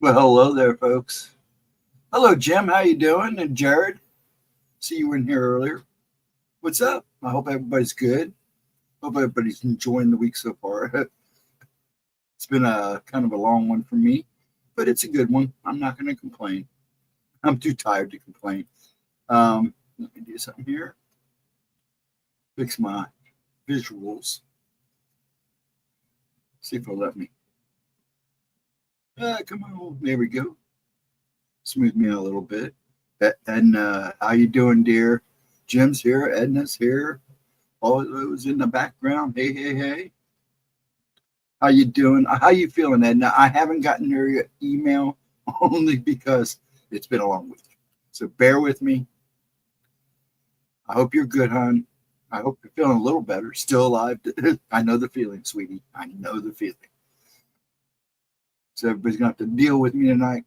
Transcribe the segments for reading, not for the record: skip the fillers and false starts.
Well, hello there, folks. Hello, Jim. How you doing? And Jared, see you in here earlier. What's up? I hope everybody's good. Hope everybody's enjoying the week so far. It's been a kind of a long one for me, but it's a good one. I'm not going to complain. I'm too tired to complain. Let me do something here. Fix my visuals. See if it'll let me. Come on. There we go. Smooth me out a little bit. And how you doing, dear? Jim's here. Edna's here. All those in the background. Hey, hey, hey. How you doing? How you feeling, Edna? I haven't gotten your email only because it's been a long week. So bear with me. I hope you're good, hon. I hope you're feeling a little better. Still alive. I know the feeling, sweetie. I know the feeling. So everybody's going to have to deal with me tonight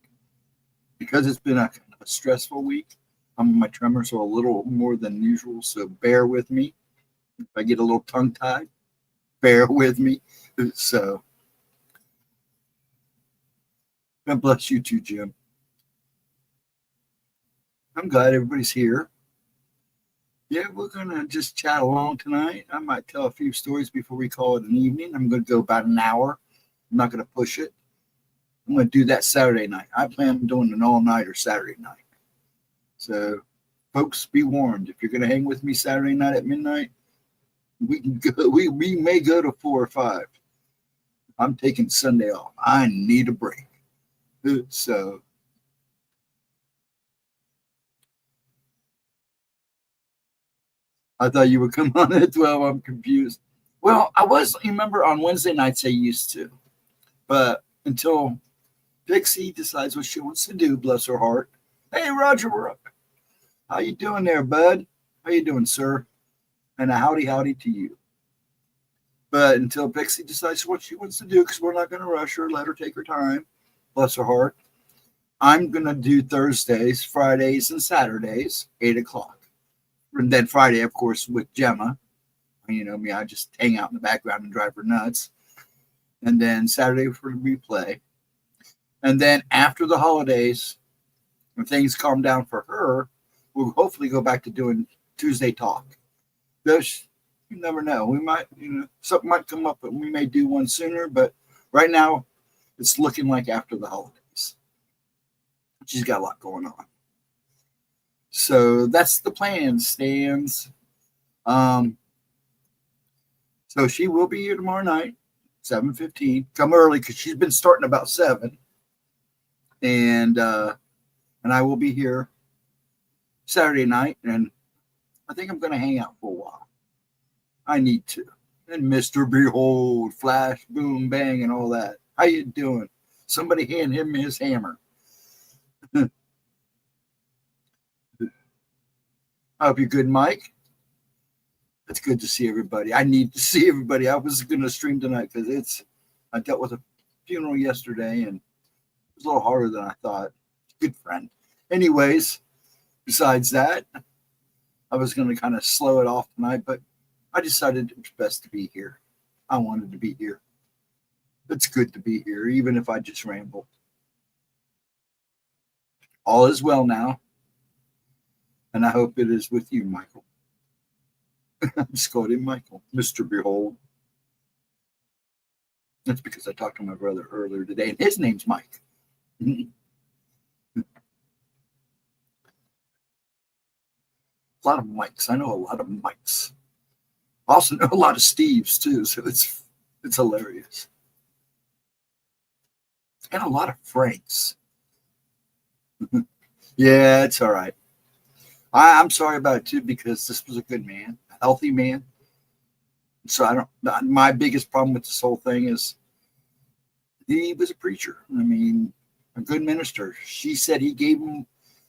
because it's been a stressful week. My tremors are a little more than usual, so bear with me. If I get a little tongue-tied, bear with me. So, God bless you too, Jim. I'm glad everybody's here. Yeah, we're going to just chat along tonight. I might tell a few stories before we call it an evening. I'm going to go about an hour. I'm not going to push it. I'm going to do that Saturday night. I plan on doing an all-nighter Saturday night. So, folks, be warned. If you're going to hang with me Saturday night at midnight, we can go. We may go to 4 or 5. I'm taking Sunday off. I need a break. So, I thought you would come on at 12. I'm confused. Well, I was, remember, on Wednesday nights I used to. But until Pixie decides what she wants to do, bless her heart. Hey, Roger, we're up. How you doing there, bud? How you doing, sir? And a howdy to you. But until Pixie decides what she wants to do, because we're not going to rush her, let her take her time, bless her heart, I'm going to do Thursdays, Fridays, and Saturdays, 8 o'clock. And then Friday, of course, with Gemma. You know me, I just hang out in the background and drive her nuts. And then Saturday for the replay. And then after the holidays, when things calm down for her, we'll hopefully go back to doing Tuesday talk. There's, you never know. We might, something might come up, and we may do one sooner. But right now, it's looking like after the holidays. She's got a lot going on. So that's the plan, Stans. So she will be here tomorrow night, 7:15. Come early because she's been starting about 7. And I will be here Saturday night, and I think I'm going to hang out for a while. I need to. And Mr. Behold, Flash, Boom, Bang, and all that. How you doing? Somebody hand him his hammer. I hope you're good, Mike. It's good to see everybody. I need to see everybody. I was going to stream tonight because I dealt with a funeral yesterday, and it was a little harder than I thought. Good friend. Anyways, besides that, I was going to kind of slow it off tonight, but I decided it was best to be here. I wanted to be here. It's good to be here, even if I just ramble. All is well now, and I hope it is with you, Michael. I just called him Michael, Mr. Behold. That's because I talked to my brother earlier today, and his name's Mike. A lot of Mikes. I know a lot of Mikes. I also know a lot of Steves too, so it's hilarious. And a lot of Franks. Yeah, it's all right. I'm sorry about it too, because this was a good man, a healthy man. So my biggest problem with this whole thing is he was a preacher. I mean, a good minister. She said he gave him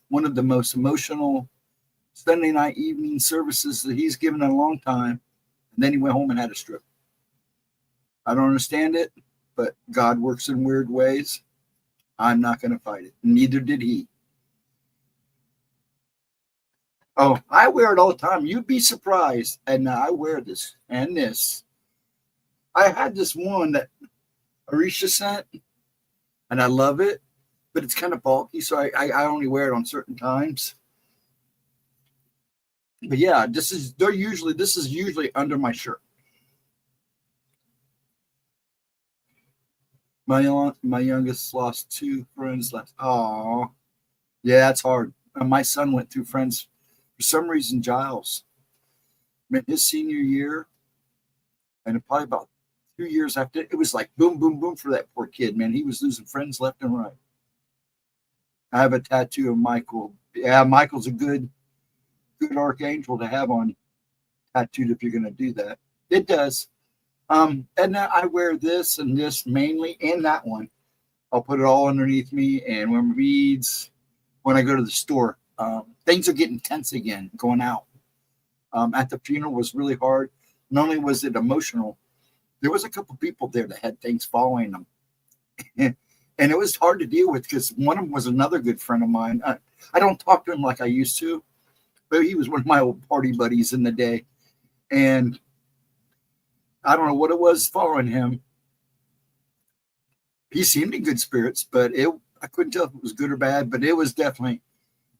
one of the most emotional Sunday night evening services that he's given in a long time. And then he went home and had a stroke. I don't understand it, but God works in weird ways. I'm not going to fight it. Neither did he. Oh, I wear it all the time. You'd be surprised. And I wear this and this. I had this one that Arisha sent, and I love it. but it's kind of bulky, so I only wear it on certain times. But yeah, this is usually under my shirt. My youngest lost 2 friends last. Oh, yeah, it's hard. My son went through friends for some reason. Giles, man, his senior year, and probably about 2 years after, it was like boom, boom, boom for that poor kid. Man, he was losing friends left and right. I have a tattoo of Michael. Yeah, Michael's a good archangel to have on tattooed if you're going to do that. It does. And I wear this and this mainly, and that one. I'll put it all underneath me and wear my beads when I go to the store. Things are getting tense again going out. At the funeral was really hard. Not only was it emotional, there was a couple people there that had things following them. And it was hard to deal with because one of them was another good friend of mine. I don't talk to him like I used to, but he was one of my old party buddies in the day. And I don't know what it was following him. He seemed in good spirits, but I couldn't tell if it was good or bad, but it was definitely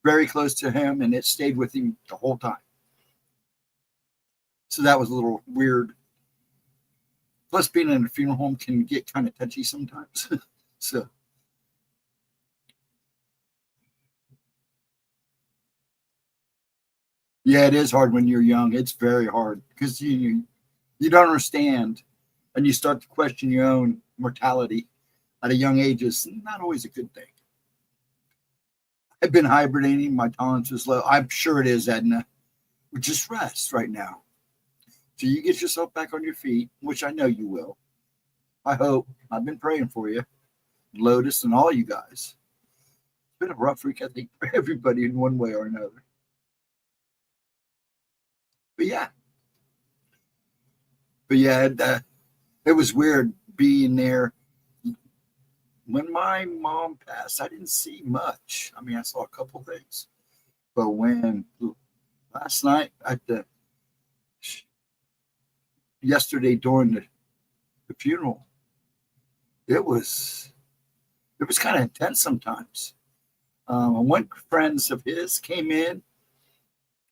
very close to him, and it stayed with him the whole time. So that was a little weird. Plus, being in a funeral home can get kind of touchy sometimes. So, yeah, it is hard when you're young. It's very hard because you don't understand, and you start to question your own mortality at a young age. Is not always a good thing. I've been hibernating. My tolerance is low. I'm sure it is, Edna. Just rest right now till you get yourself back on your feet, which I know you will. I hope. I've been praying for you, Lotus, and all you guys. It's been a rough week, I think, for everybody in one way or another. But yeah, it was weird being there. When my mom passed, I didn't see much. I mean, I saw a couple things, but when last night at the yesterday during the funeral, it was kind of intense sometimes. One friends of his came in.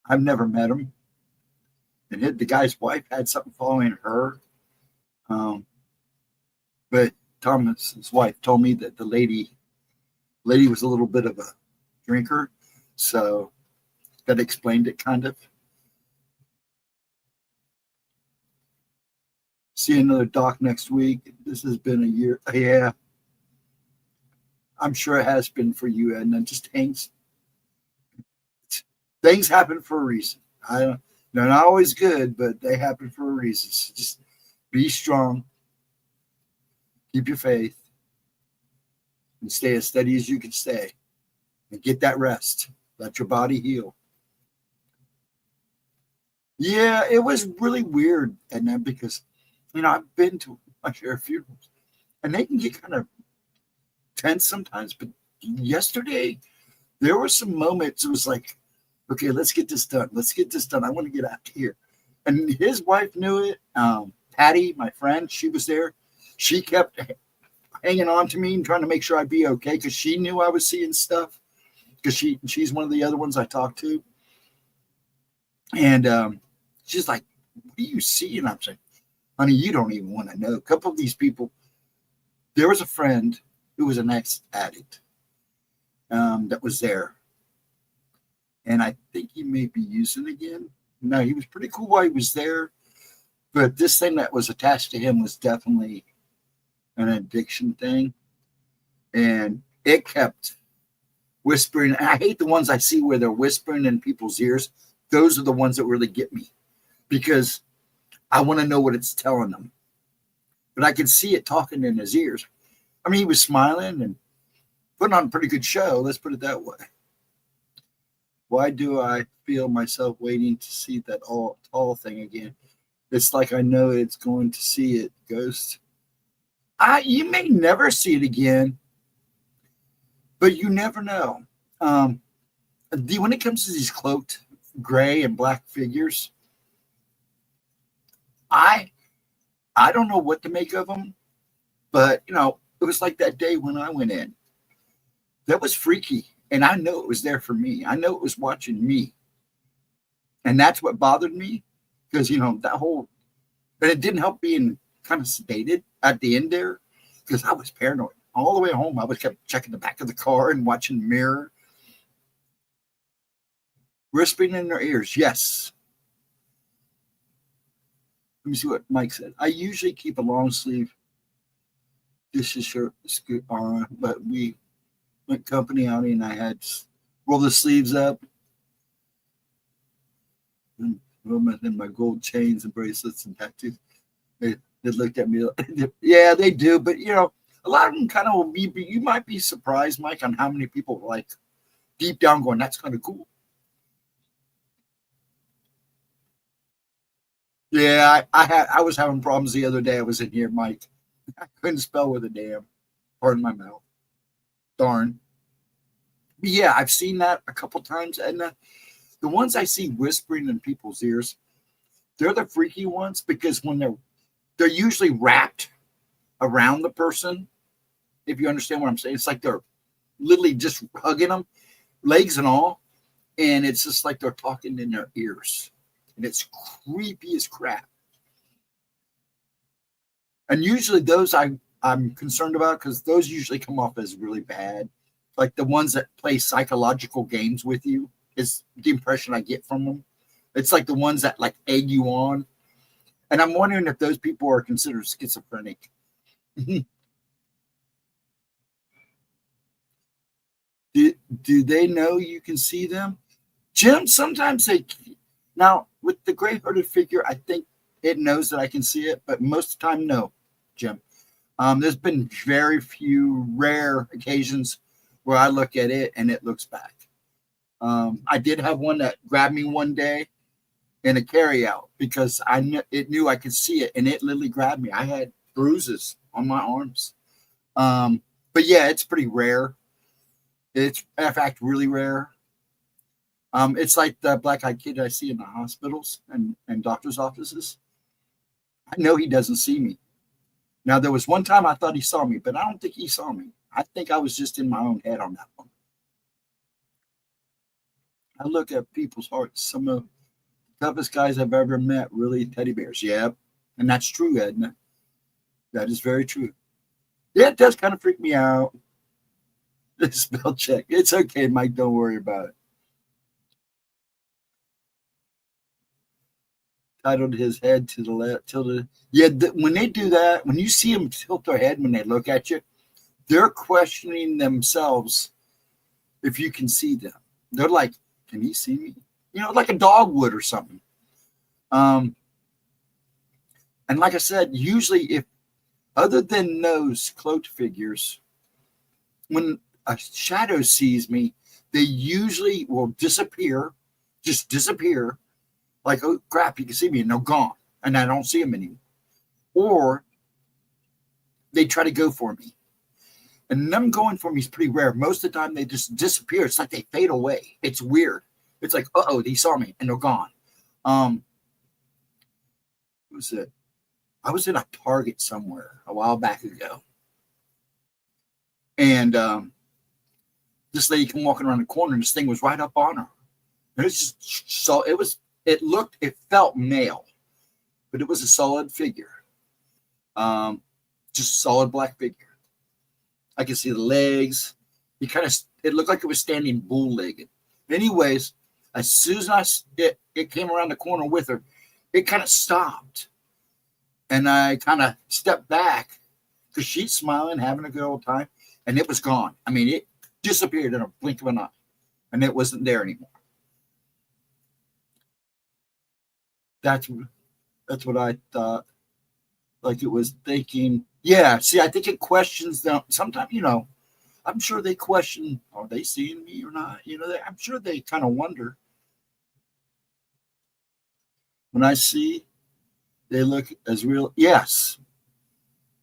I've never met him, and the guy's wife had something following her. But Thomas's wife told me that the lady was a little bit of a drinker, so that explained it kind of. See another doc next week. This has been a year. Yeah, I'm sure it has been for you, and then just things happen for a reason. They're not always good, but they happen for a reason. So just be strong, keep your faith, and stay as steady as you can stay, and get that rest. Let your body heal. Yeah, it was really weird, and then because I've been to my share of funerals, and they can get kind of tense sometimes. But yesterday, there were some moments. It was like, okay, let's get this done. Let's get this done. I want to get out of here. And his wife knew it. Patty, my friend, she was there. She kept hanging on to me and trying to make sure I'd be okay because she knew I was seeing stuff. Because she's one of the other ones I talked to. And she's like, what do you see? And I'm saying, honey, you don't even want to know. A couple of these people, there was a friend who was an ex-addict that was there. And I think he may be using again. No, he was pretty cool while he was there. But this thing that was attached to him was definitely an addiction thing. And it kept whispering. And I hate the ones I see where they're whispering in people's ears. Those are the ones that really get me because I want to know what it's telling them. But I could see it talking in his ears. I mean, he was smiling and putting on a pretty good show. Let's put it that way. Why do I feel myself waiting to see that tall thing again? It's like I know it's going to see it, Ghost. You may never see it again, but you never know. When it comes to these cloaked gray and black figures, I don't know what to make of them, but it was like that day when I went in. That was freaky. And I know it was there for me. I know it was watching me. And that's what bothered me. Because, that whole, but it didn't help being kind of sedated at the end there. Because I was paranoid. All the way home, I was kept checking the back of the car and watching the mirror. Whispering in their ears. Yes. Let me see what Mike said. I usually keep a long sleeve dishes shirt on, but we went company outing and I had roll the sleeves up. And my gold chains and bracelets and tattoos. They looked at me. Yeah, they do. But, a lot of them kind of will be, you might be surprised, Mike, on how many people like deep down going, that's kind of cool. Yeah, I was having problems the other day. I was in here, Mike. I couldn't spell with a damn. Pardon my mouth. Darn. But yeah, I've seen that a couple times. And the ones I see whispering in people's ears, they're the freaky ones because when they're usually wrapped around the person, if you understand what I'm saying. It's like they're literally just hugging them, legs and all. And it's just like they're talking in their ears. And it's creepy as crap. And usually those I'm concerned about because those usually come off as really bad. Like the ones that play psychological games with you is the impression I get from them. It's like the ones that like egg you on. And I'm wondering if those people are considered schizophrenic. Do they know you can see them? Jim, sometimes now with the gray-hooded figure, I think it knows that I can see it, but most of the time, no, Jim. There's been very few rare occasions where I look at it and it looks back. I did have one that grabbed me one day in a carryout because it knew I could see it and it literally grabbed me. I had bruises on my arms. But yeah, it's pretty rare. It's in fact really rare. It's like the black-eyed kid I see in the hospitals and doctor's offices. I know he doesn't see me. Now, there was one time I thought he saw me, but I don't think he saw me. I think I was just in my own head on that one. I look at people's hearts. Some of the toughest guys I've ever met, really teddy bears. Yep. And that's true, Edna. That is very true. Yeah, it does kind of freak me out. Spell check. It's okay, Mike. Don't worry about it. Titled his head to the left, tilted. Yeah, when they do that, when you see them tilt their head when they look at you, they're questioning themselves if you can see them. They're like, can he see me? Like a dog would or something. And like I said, usually if other than those cloaked figures, when a shadow sees me, they usually will disappear, just disappear. Like, oh, crap, you can see me, and they're gone, and I don't see them anymore. Or they try to go for me. And them going for me is pretty rare. Most of the time, they just disappear. It's like they fade away. It's weird. It's like, uh-oh, they saw me, and they're gone. What was it? I was in a Target somewhere a while back ago. And this lady came walking around the corner, and this thing was right up on her. And it's just so it felt male, but it was a solid figure. Just a solid black figure. I could see the legs. It looked like it was standing bull-legged. Anyways, as soon as it came around the corner with her, it kind of stopped. And I kind of stepped back because she's smiling, having a good old time, and it was gone. I mean, it disappeared in a blink of an eye, and it wasn't there anymore. That's what I thought. Like it was thinking, yeah, see, I think it questions them. Sometimes, I'm sure they question, are they seeing me or not? I'm sure they kind of wonder. When I see, they look as real. Yes.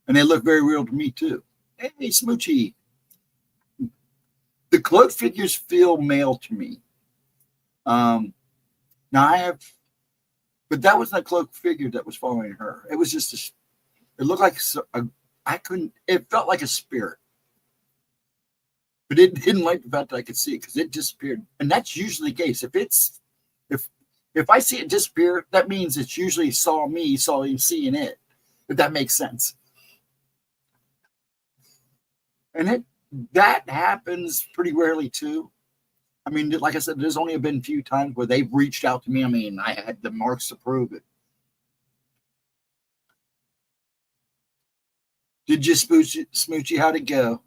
And they look very real to me, too. Hey, Smoochie. The cloak figures feel male to me. Now, but that wasn't a cloak figure that was following her. It was just it looked like it felt like a spirit. but it didn't like the fact that I could see it because it disappeared. And that's usually the case. If I see it disappear, that means it's usually saw me seeing it, if that makes sense. And that happens pretty rarely too. I mean, like I said, there's only been a few times where they've reached out to me. I mean, I had the marks to prove it. Did you Smoochie? How'd it go?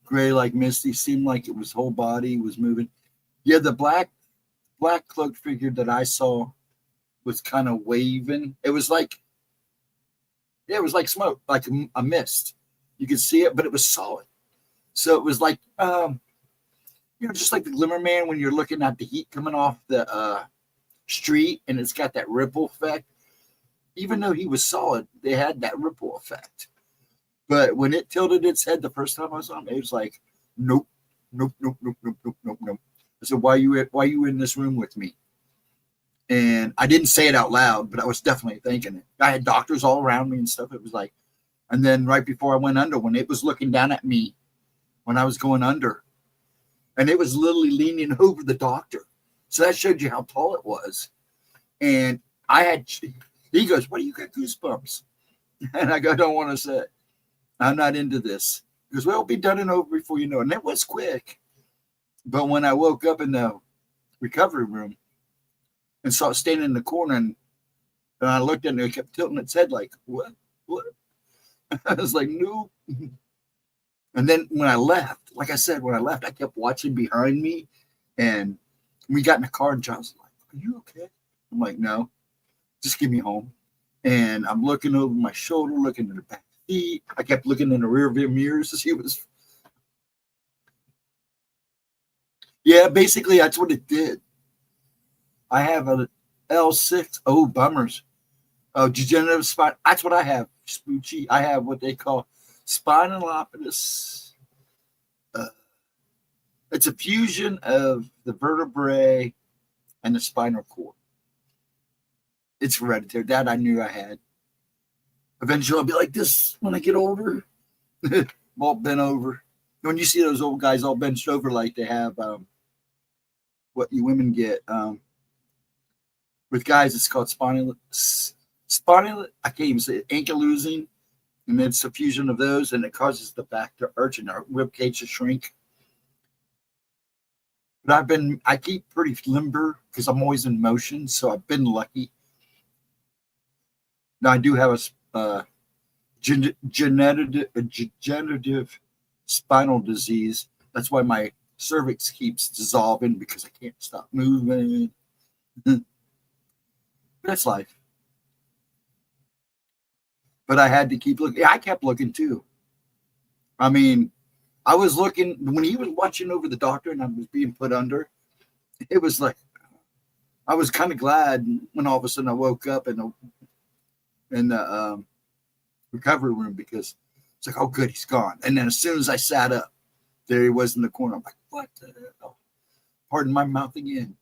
Gray like Misty, seemed like it was whole body was moving. Yeah, the black cloaked figure that I saw was kind of waving. It was like smoke, like a mist. You could see it, but it was solid. So it was like, just like the Glimmer Man when you're looking at the heat coming off the street and it's got that ripple effect. Even though he was solid, they had that ripple effect. But when it tilted its head the first time I saw him, it was like, nope, nope, nope, nope, nope, nope, nope, nope. I said, why you in this room with me? And I didn't say it out loud, but I was definitely thinking it. I had doctors all around me and stuff. It was like, and then right before I went under, when it was looking down at me, when I was going under, and it was literally leaning over the doctor. So that showed you how tall it was. And he goes, what do you got goosebumps? And I go, I don't want to say it. I'm not into this. He goes, well, it'll be done and over before you know it. And it was quick. But when I woke up in the recovery room and saw it standing in the corner, and I looked at it, and it kept tilting its head like, what? I was like, no. And then when I left, like I said, I kept watching behind me. And we got in the car, and John's like, are you okay? I'm like, no, just get me home. And I'm looking over my shoulder, looking in the back seat. I kept looking in the rear view mirrors to see what was. Yeah, basically, that's what it did. I have a L6. Oh, bummers. Oh, degenerative spine. That's what I have, Spoochie. I have what they call spinalopatous. It's a fusion of the vertebrae and the spinal cord. It's hereditary. That I knew I had. Eventually, I'll be like this when I get older. I'm all bent over. When you see those old guys all benched over like they have what you women get with guys, it's called spinal. I can't even say it, ankylosing, and it's a fusion of those, and it causes the back to arch and our rib cage to shrink. But I keep pretty limber because I'm always in motion, so I've been lucky. Now I do have a degenerative spinal disease. That's why my cervix keeps dissolving because I can't stop moving. That's life. But I had to keep looking. I kept looking too. I mean, I was looking when he was watching over the doctor and I was being put under. It was like I was kind of glad when all of a sudden I woke up in the recovery room because it's like, oh, good, he's gone. And then as soon as I sat up, there he was in the corner. I'm like, what the hell? Pardon my mouth again.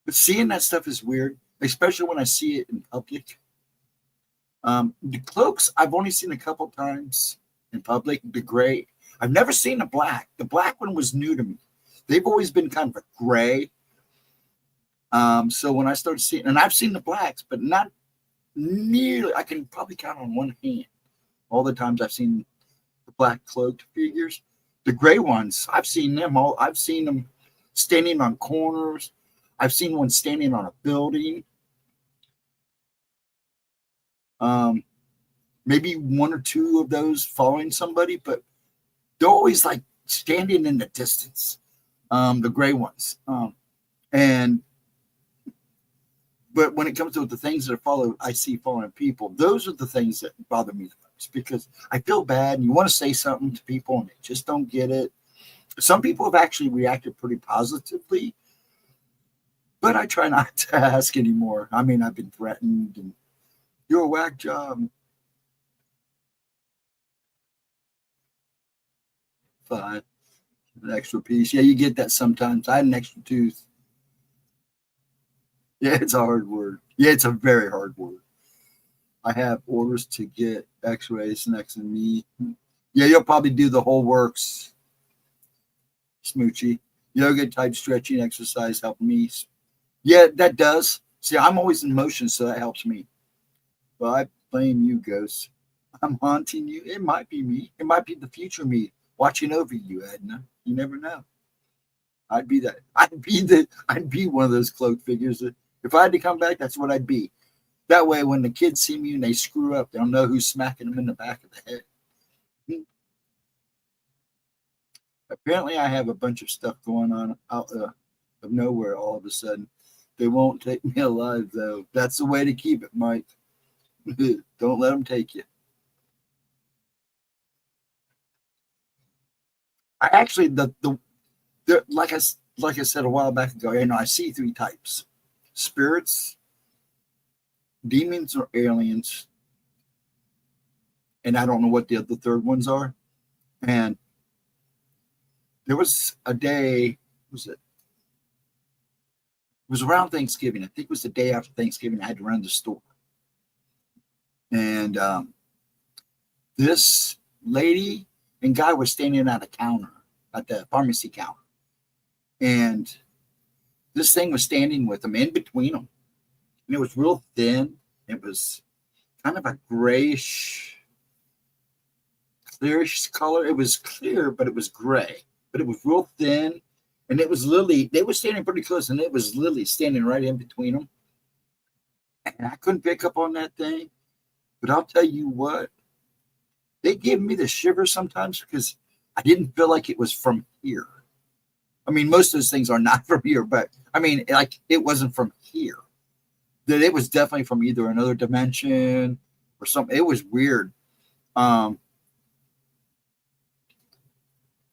But seeing that stuff is weird, especially when I see it in public. The cloaks, I've only seen a couple times in public. The gray, I've never seen the black. The black one was new to me. They've always been kind of a gray. So when I started seeing, and I've seen the blacks, but not nearly, I can probably count on one hand all the times I've seen the black cloaked figures. The gray ones, I've seen them all. I've seen them standing on corners. I've seen one standing on a building. Maybe one or two of those following somebody, but they're always like standing in the distance. The gray ones. But when it comes to the things that are followed, I see following people. Those are the things that bother me the most because I feel bad and you want to say something to people and they just don't get it. Some people have actually reacted pretty positively, but I try not to ask anymore. I mean, I've been threatened and you're a whack job. Fine. An extra piece. Yeah, you get that sometimes. I had an extra tooth. Yeah, it's a hard word. Yeah, it's a very hard word. I have orders to get x-rays next to me. Yeah, you'll probably do the whole works, Smoochie. Yoga type stretching exercise help me. Yeah, that does. See, I'm always in motion, so that helps me. Well, I blame you, ghost. I'm haunting you. It might be me. It might be the future me watching over you, Edna. You never know. I'd be that. I'd be one of those cloaked figures. If I had to come back, that's what I'd be. That way, when the kids see me and they screw up, they'll know who's smacking them in the back of the head. Apparently, I have a bunch of stuff going on out of nowhere all of a sudden. They won't take me alive, though. That's the way to keep it, Mike. Don't let them take you. I actually like I said a while back ago. I see three types: spirits, demons, or aliens, and I don't know what the third ones are. And there was a day. Was it? It was around Thanksgiving. I think it was the day after Thanksgiving. I had to run the store, and this lady and guy was standing at a counter at the pharmacy counter, and this thing was standing with them in between them, and it was real thin. It was kind of a grayish, clearish color. It was clear, but it was gray. But it was real thin, and it was Lily. They were standing pretty close, and it was Lily standing right in between them. And I couldn't pick up on that thing, but I'll tell you what, they give me the shivers sometimes because I didn't feel like it was from here. I mean, most of those things are not from here, but I mean, like it wasn't from here. That it was definitely from either another dimension or something. It was weird.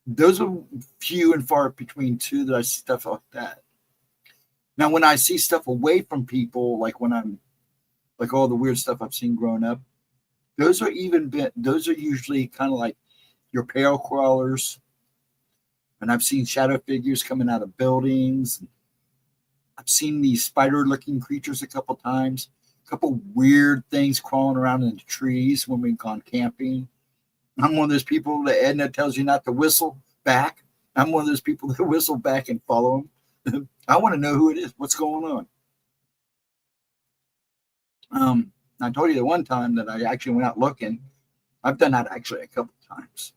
Those are few and far between too that I see stuff like that. Now, when I see stuff away from people, like when I'm like all the weird stuff I've seen growing up, those are usually kind of like your pale crawlers. And I've seen shadow figures coming out of buildings. I've seen these spider-looking creatures a couple times. A couple weird things crawling around in the trees when we've gone camping. I'm one of those people that Edna tells you not to whistle back. I'm one of those people that whistle back and follow them. I want to know who it is. What's going on? I told you the one time that I actually went out looking. I've done that actually a couple times.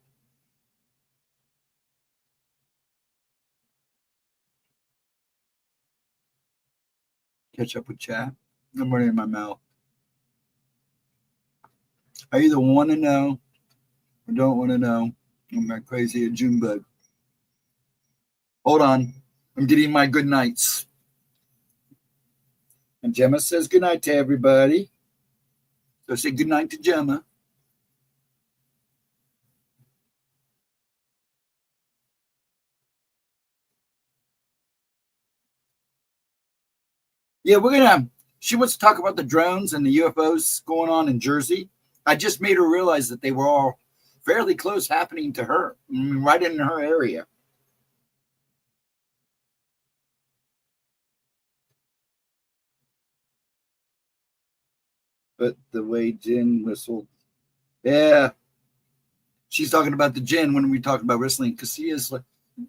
Catch up with chat. I'm running in my mouth. I either want to know or don't want to know. I'm that crazy a June bug. Hold on. I'm getting my good nights. And Gemma says good night to everybody. So say good night to Gemma. Yeah, she wants to talk about the drones and the UFOs going on in Jersey. I just made her realize that they were all fairly close happening to her, right in her area. But the way Jen whistled, yeah, she's talking about the Jen when we talk about wrestling because she is like,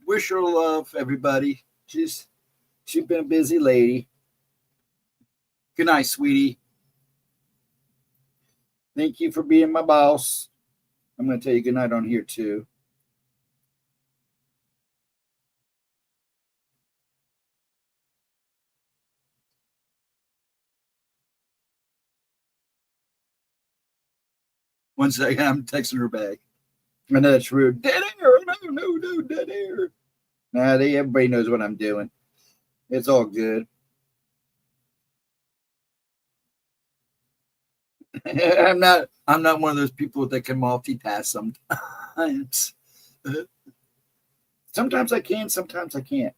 wish her love, everybody. She's been a busy lady. Good night, sweetie. Thank you for being my boss. I'm going to tell you good night on here too. One second, I'm texting her back. I know that's rude. Dead air. No, dead air. Nah, everybody knows what I'm doing. It's all good. I'm not one of those people that can multitask sometimes. Sometimes I can, sometimes I can't.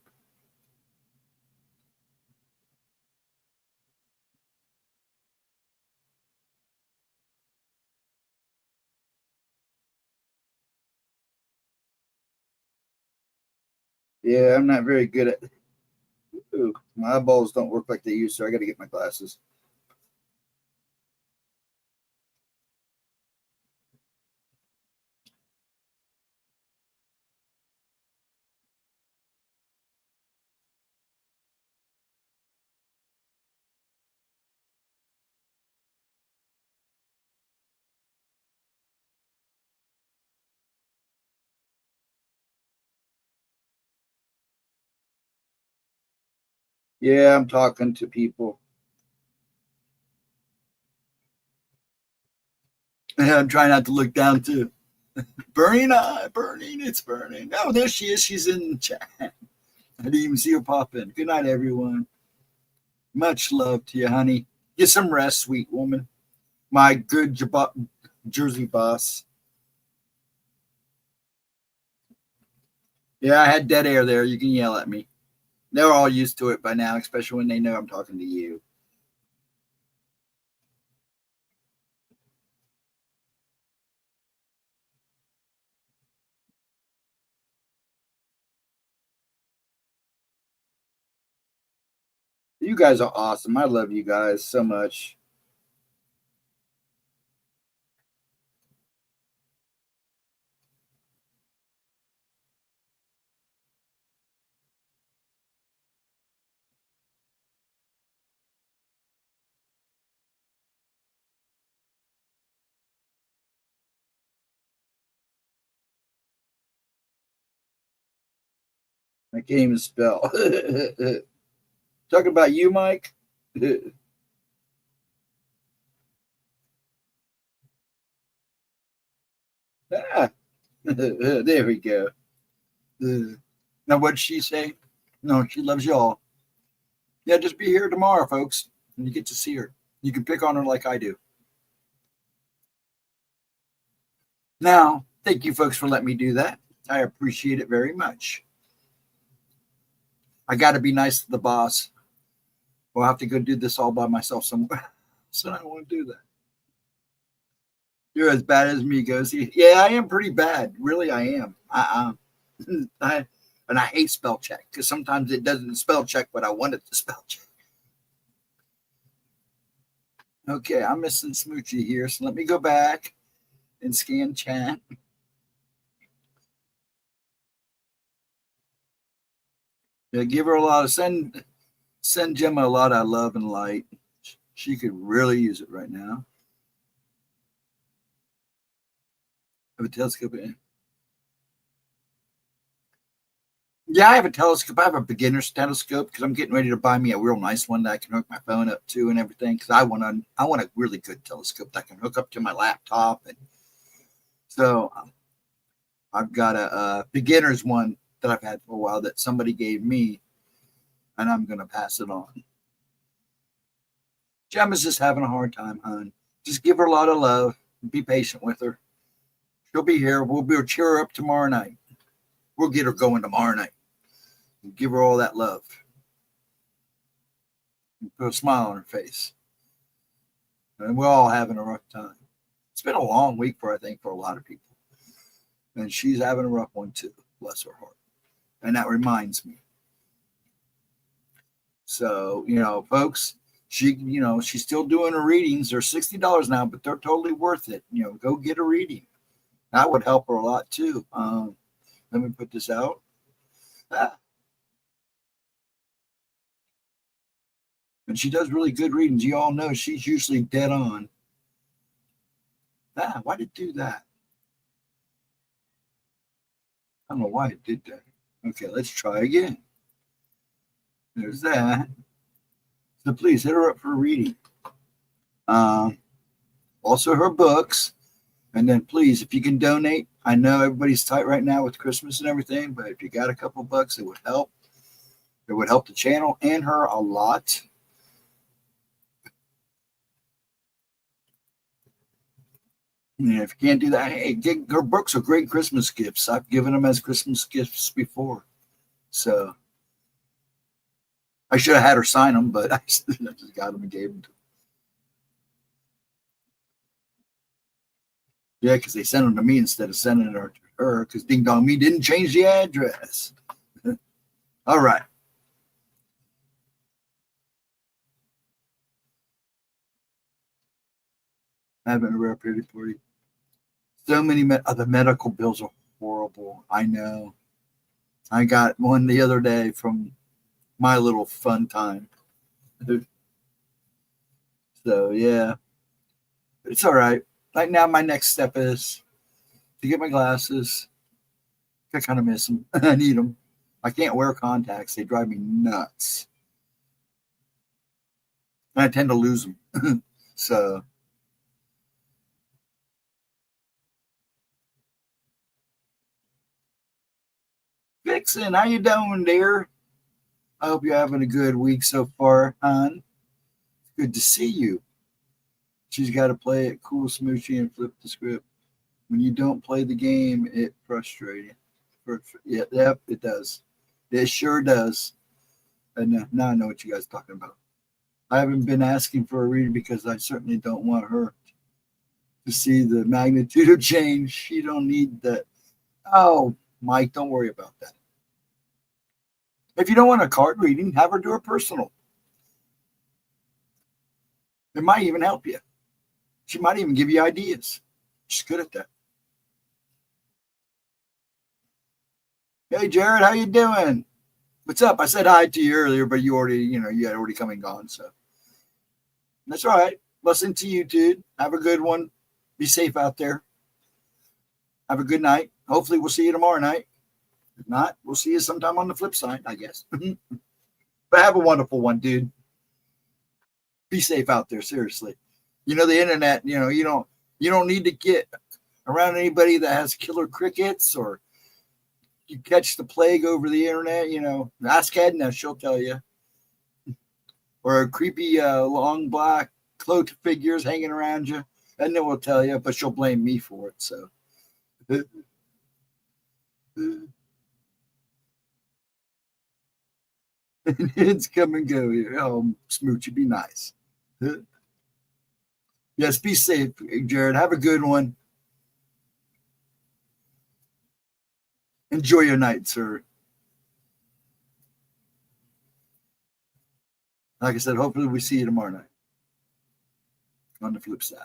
Yeah, I'm not very good at. Ooh, my eyeballs don't work like they used to. I got to get my glasses. Yeah, I'm talking to people. And I'm trying not to look down too. Burning eye, burning, it's burning. Oh, there she is. She's in the chat. I didn't even see her pop in. Good night, everyone. Much love to you, honey. Get some rest, sweet woman. My good Jersey boss. Yeah, I had dead air there. You can yell at me. They're all used to it by now, especially when they know I'm talking to you. You guys are awesome. I love you guys so much. I can't even spell. Talking about you, Mike. Ah, there we go. Now, what'd she say? No, she loves y'all. Yeah, just be here tomorrow, folks, and you get to see her. You can pick on her like I do. Now, thank you, folks, for letting me do that. I appreciate it very much. I got to be nice to the boss. We'll have to go do this all by myself somewhere. So I don't want to do that. You're as bad as me, Ghosty. Yeah, I am pretty bad. Really, I am. And I hate spell check because sometimes it doesn't spell check what I want it to spell check. Okay, I'm missing Smoochie here, so let me go back and scan chat. Yeah, give her a lot of send Gemma a lot of love and light. She could really use it right now. Have a telescope. Yeah, I have a telescope. I have a beginner's telescope because I'm getting ready to buy me a real nice one that I can hook my phone up to and everything. Because I want a really good telescope that I can hook up to my laptop, and so I've got a beginner's one that I've had for a while that somebody gave me, and I'm gonna pass it on. Gemma's just having a hard time, hon. Just give her a lot of love. Be patient with her. She'll be here. We'll cheer her up tomorrow night. We'll get her going tomorrow night. Give her all that love. Put a smile on her face. And we're all having a rough time. It's been a long week I think, for a lot of people. And she's having a rough one too. Bless her heart. And that reminds me. So, folks, she's still doing her readings. They're $60 now, but they're totally worth it. Go get a reading. That would help her a lot too. Let me put this out. And she does really good readings. You all know she's usually dead on. Why did it do that? I don't know why it did that. Okay, let's try again. There's that. So please hit her up for a reading. Also her books. And then please, if you can donate, I know everybody's tight right now with Christmas and everything, but if you got a couple bucks, it would help. It would help the channel and her a lot. And if you can't do that, hey, her books are great Christmas gifts. I've given them as Christmas gifts before. So I should have had her sign them, but I just got them and gave them to her. Yeah, because they sent them to me instead of sending them to her because Ding Dong Me didn't change the address. All right. Having a rare pity for you. So many the medical bills are horrible. I know. I got one the other day from my little fun time. So yeah, it's all right. Right now, my next step is to get my glasses. I kind of miss them. I need them. I can't wear contacts. They drive me nuts. And I tend to lose them. So, Vixen, how you doing, dear? I hope you're having a good week so far, hon. Good to see you. She's got to play it cool, smoochy, and flip the script. When you don't play the game, it frustrates you. Yeah, yep, it does. It sure does. And now I know what you guys are talking about. I haven't been asking for a reading because I certainly don't want her to see the magnitude of change. She don't need that. Oh, Mike, don't worry about that. If you don't want a card reading, have her do a personal. It might even help you. She might even give you ideas. She's good at that. Hey, Jared, how you doing? What's up? I said hi to you earlier, but you already, you had already come and gone. So that's all right. Listen to you, dude. Have a good one. Be safe out there. Have a good night. Hopefully we'll see you tomorrow night. If not, we'll see you sometime on the flip side, I guess. But have a wonderful one, dude. Be safe out there, seriously. The internet, you don't need to get around anybody that has killer crickets or you catch the plague over the internet, ask Edna, she'll tell you. Or creepy long black cloaked figures hanging around you. Edna will tell you, but she'll blame me for it. So it's come and go here. Oh, Smoochie, be nice. Yes, be safe, Jared. Have a good one. Enjoy your night, sir. Like I said, hopefully we see you tomorrow night on the flip side.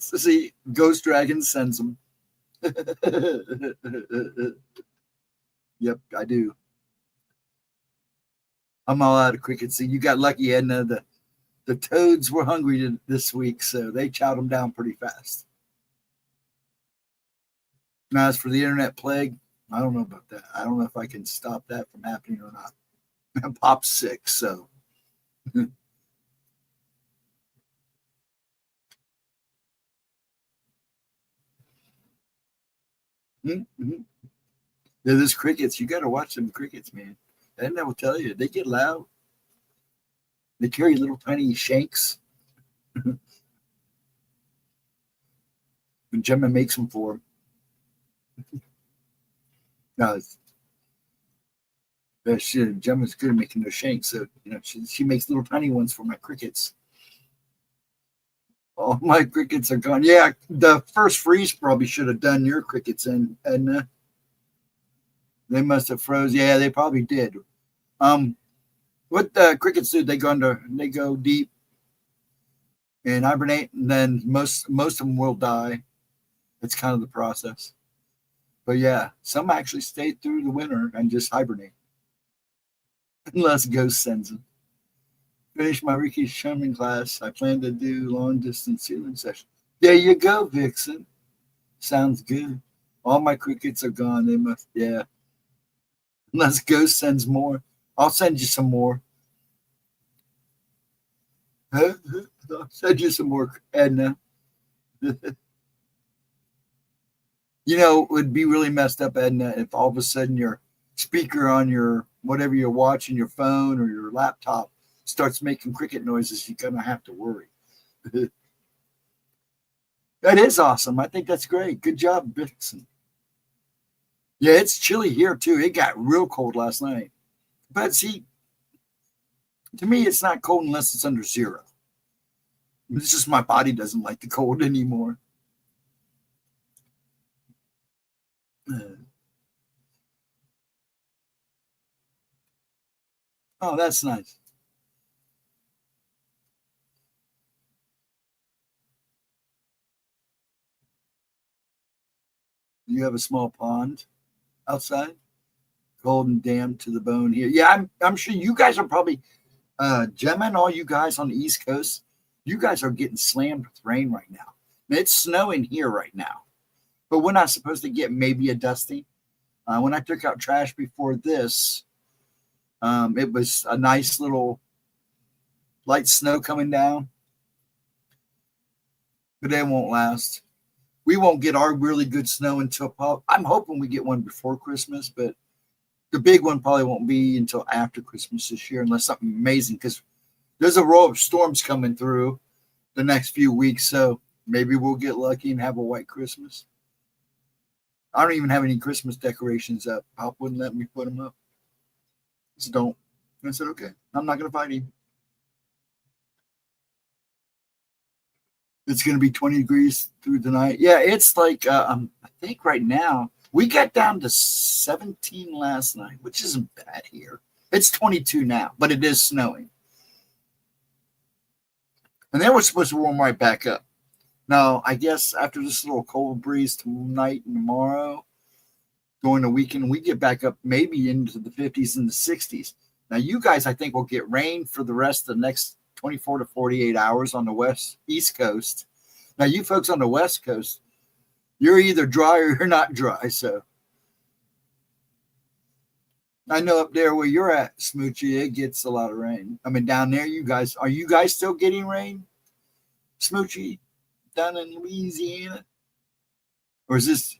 See, Ghost Dragon sends them. Yep, I do. I'm all out of crickets. See, you got lucky, Edna. The toads were hungry this week, so they chowed them down pretty fast. Now, as for the internet plague, I don't know about that. I don't know if I can stop that from happening or not. Pop's sick, so. Mm-hmm. Yeah, there's crickets. You got to watch them crickets, man. And I will tell you, they get loud. They carry little tiny shanks. And Gemma makes them for them. No, Gemma's good at making those shanks. So, she makes little tiny ones for my crickets. All my crickets are gone. Yeah, the first freeze probably should have done your crickets in, Edna. They must have froze. Yeah, they probably did. What the crickets do? They go deep and hibernate, and then most of them will die. It's kind of the process. But yeah, some actually stay through the winter and just hibernate, unless Ghost sends them. Finish my Ricky Sherman class. I plan to do long distance ceiling session. There you go, Vixen. Sounds good. All my crickets are gone. They must, yeah. Unless Ghost sends more. I'll send you some more. I'll send you some more, Edna. It would be really messed up, Edna, if all of a sudden your speaker on your whatever you're watching, your phone or your laptop, starts making cricket noises. You're gonna have to worry. That is awesome. I think that's great. Good job, Vixen. Yeah, it's chilly here too. It got real cold last night. But see, to me, it's not cold unless it's under zero. It's just my body doesn't like the cold anymore. Oh, that's nice. You have a small pond outside, cold and damp to the bone here. Yeah, I'm sure you guys are probably Gemma and all you guys on the East Coast. You guys are getting slammed with rain right now. It's snowing here right now, but we're not supposed to get maybe a dusting. When I took out trash before this, It was a nice little light snow coming down, but it won't last. We won't get our really good snow until I'm hoping we get one before Christmas, but the big one probably won't be until after Christmas this year, unless something amazing, because there's a row of storms coming through the next few weeks. So maybe we'll get lucky and have a white Christmas. I don't even have any Christmas decorations up. Pop wouldn't let me put them up. So don't. I said, okay, I'm not going to fight him. It's going to be 20 degrees through the night. Yeah, it's like, I think right now, we got down to 17 last night, which isn't bad here. It's 22 now, but it is snowing. And then we're supposed to warm right back up. Now, I guess after this little cold breeze tonight and tomorrow, during the weekend, we get back up maybe into the 50s and the 60s. Now, you guys, I think, will get rain for the rest of the next 24 to 48 hours on the East Coast. Now, you folks on the West Coast, you're either dry or you're not dry. So I know up there where you're at, Smoochie, it gets a lot of rain. I mean, down there, are you guys still getting rain, Smoochie, down in Louisiana? Or is this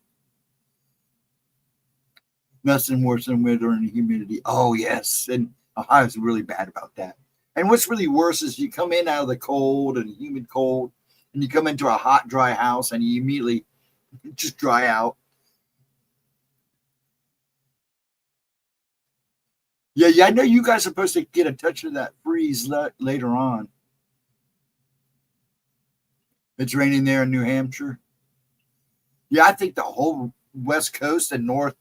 nothing worse than winter and humidity? Oh, yes. And Ohio's really bad about that. And what's really worse is you come in out of the cold and humid cold, and you come into a hot, dry house, and you immediately just dry out. Yeah, I know you guys are supposed to get a touch of that freeze later on. It's raining there in New Hampshire. Yeah, I think the whole West Coast and the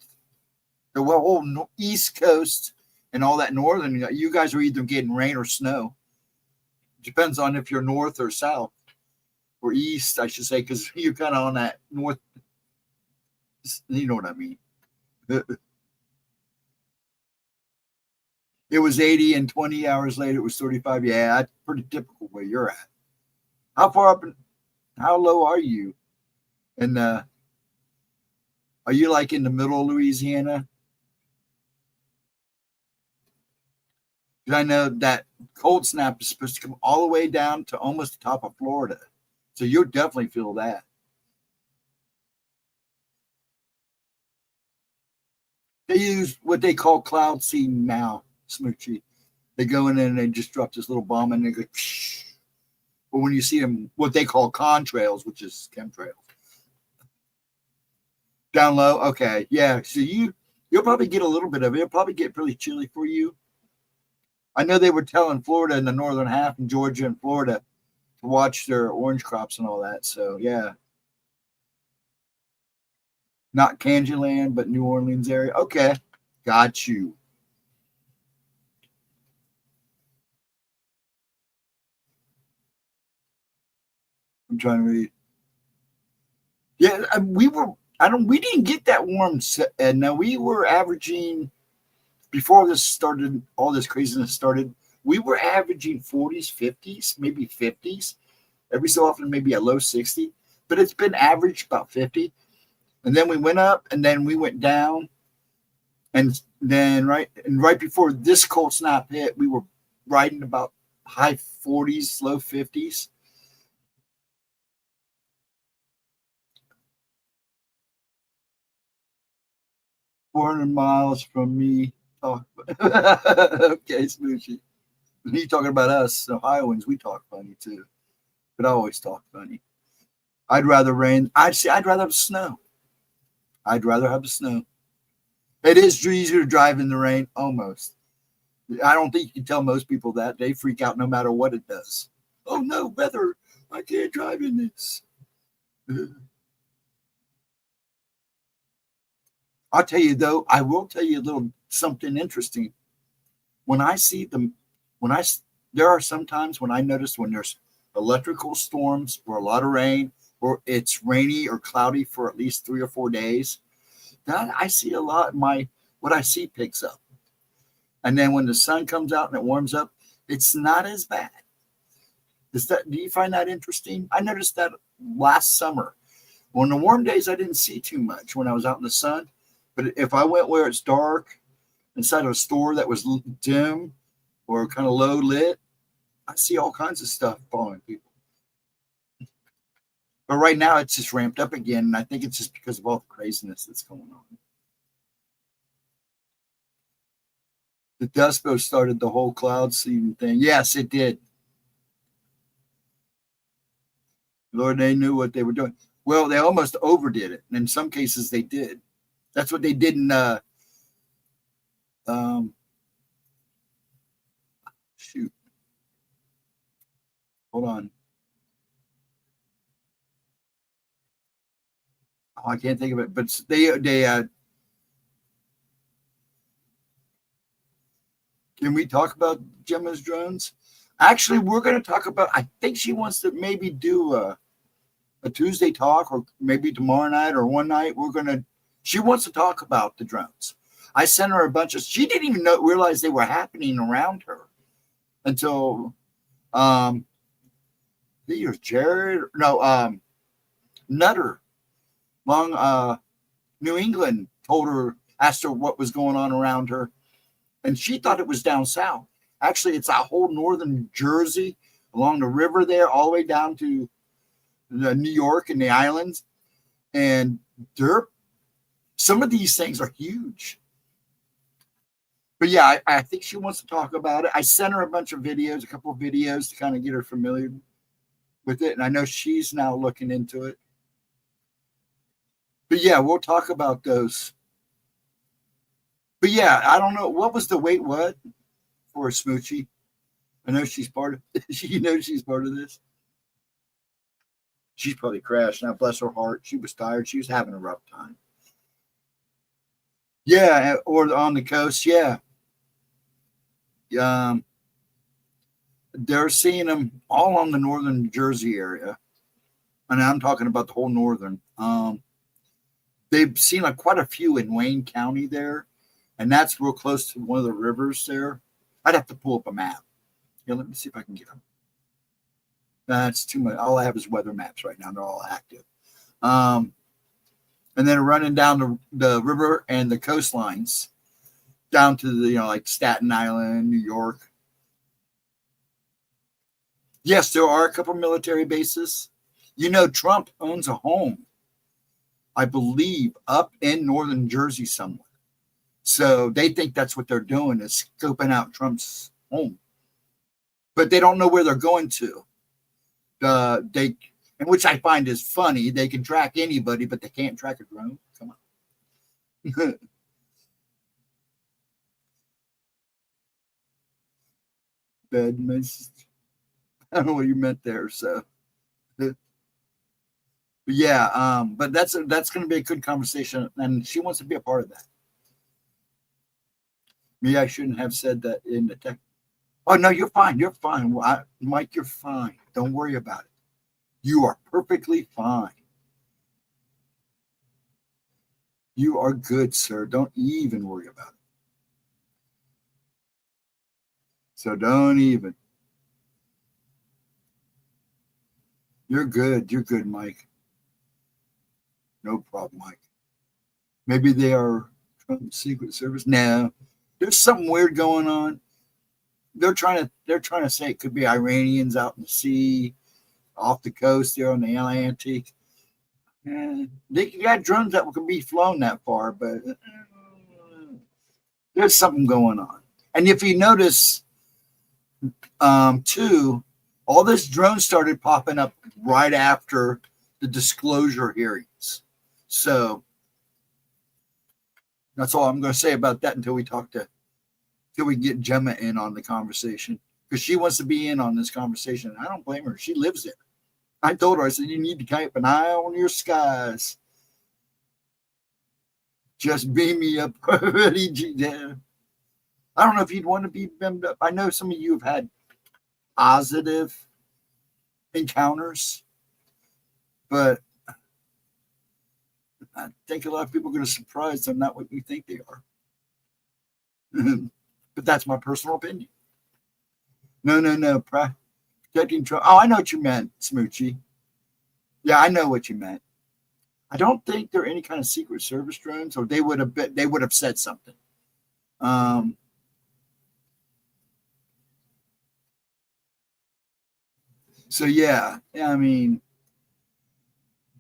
whole East Coast and all that northern, you guys are either getting rain or snow. Depends on if you're north or south or east, I should say, because you're kind of on that north. You know what I mean. It was 80 and 20 hours later, it was 35. Yeah, that's pretty typical where you're at. How far up and how low are you? And are you like in the middle of Louisiana? Because I know that cold snap is supposed to come all the way down to almost the top of Florida. So you'll definitely feel that. They use what they call cloud seeding now, Smoochie. They go in and they just drop this little bomb and they go, psh. But when you see them, what they call contrails, which is chemtrails, down low, okay, yeah. So you'll probably get a little bit of it. It'll probably get pretty chilly for you. I know they were telling Florida in the northern half and Georgia and Florida to watch their orange crops and all that. So, yeah. Not Kangeland, but New Orleans area. Okay. Got you. I'm trying to read. Yeah, we didn't get that warm. And now we were averaging, before this started, all this craziness started, we were averaging 40s, 50s, maybe 50s. Every so often, maybe a low 60. But it's been average about 50. And then we went up and then we went down. And then right before this cold snap hit, we were riding about high 40s, low 50s. "400 miles from me." Oh. Okay, Smoochy. You talking about us, Ohioans, we talk funny too. But I always talk funny. I'd rather rain. I'd rather have snow. I'd rather have the snow. It is easier to drive in the rain, almost. I don't think you can tell most people that. They freak out no matter what it does. Oh no, weather. I can't drive in this. I'll tell you though, I will tell you a little something interesting. When I see them, there are some times when I notice when there's electrical storms or a lot of rain, or it's rainy or cloudy for at least 3 or 4 days, that I see a lot. What I see picks up. And then when the sun comes out and it warms up, it's not as bad. Do you find that interesting? I noticed that last summer. On the warm days, I didn't see too much when I was out in the sun. But if I went where it's dark inside of a store that was dim or kind of low lit. I see all kinds of stuff following people. But right now it's just ramped up again, and I think it's just because of all the craziness that's going on. The Dust Bowl started the whole cloud seeding thing. Yes, it did. Lord, they knew what they were doing. Well, they almost overdid it. And in some cases they did. That's what they did in shoot. Hold on. Oh, I can't think of it, but they can we talk about Gemma's drones? Actually, we're going to talk about, I think she wants to maybe do a Tuesday talk, or maybe tomorrow night or one night. She wants to talk about the drones. I sent her a bunch of, she didn't even realize they were happening around her until, here's Jared, no, Nutter, Long, New England, asked her what was going on around her. And she thought it was down south. Actually, it's a whole northern Jersey along the river there, all the way down to New York and the islands. And some of these things are huge. But yeah, I think she wants to talk about it. I sent her a bunch of videos, a couple of videos to kind of get her familiar with it. And I know she's now looking into it. But yeah, we'll talk about those. But yeah, I don't know. What was the wait what for Smoochie? I know she's part of she's part of this. She's probably crashed now, bless her heart. She was tired. She was having a rough time. Yeah, or on the coast, yeah. They're seeing them all on the northern Jersey area. And I'm talking about the whole northern. They've seen like quite a few in Wayne County there. And that's real close to one of the rivers there. I'd have to pull up a map. Yeah, let me see if I can get them. That's too much. All I have is weather maps right now. They're all active. And then running down the river and the coastlines down to the, like Staten Island, New York. Yes, there are a couple military bases. Trump owns a home, I believe, up in northern Jersey somewhere. So they think that's what they're doing, is scoping out Trump's home. But they don't know where they're going to. And which I find is funny. They can track anybody, but they can't track a drone. Come on. Bad message. I don't know what you meant there. So, but yeah, but that's going to be a good conversation, and she wants to be a part of that. Maybe I shouldn't have said that in the text. Oh, no, you're fine. You're fine. Mike, you're fine. Don't worry about it. You are perfectly fine. You are good, sir. Don't even worry about it. So don't even. You're good. You're good, Mike. No problem, Mike. Maybe they are from Secret Service. No. There's something weird going on. They're trying to say it could be Iranians out in the sea, off the coast there on the Atlantic. They got drones that can be flown that far, but there's something going on. And if you notice, too, all this drone started popping up right after the disclosure hearings. So that's all I'm going to say about that until we get Gemma in on the conversation, because she wants to be in on this conversation. I don't blame her. She lives there. I told her, I said, you need to keep an eye on your skies. Just beam me up. I don't know if you'd want to be beamed up. I know some of you have had positive encounters, but I think a lot of people are going to surprise they're not what you think they are. But that's my personal opinion. No. Protecting Trump. Oh, I know what you meant, Smoochie. Yeah, I know what you meant. I don't think they're any kind of Secret Service drones, or they would have said something. Um, so yeah, I mean,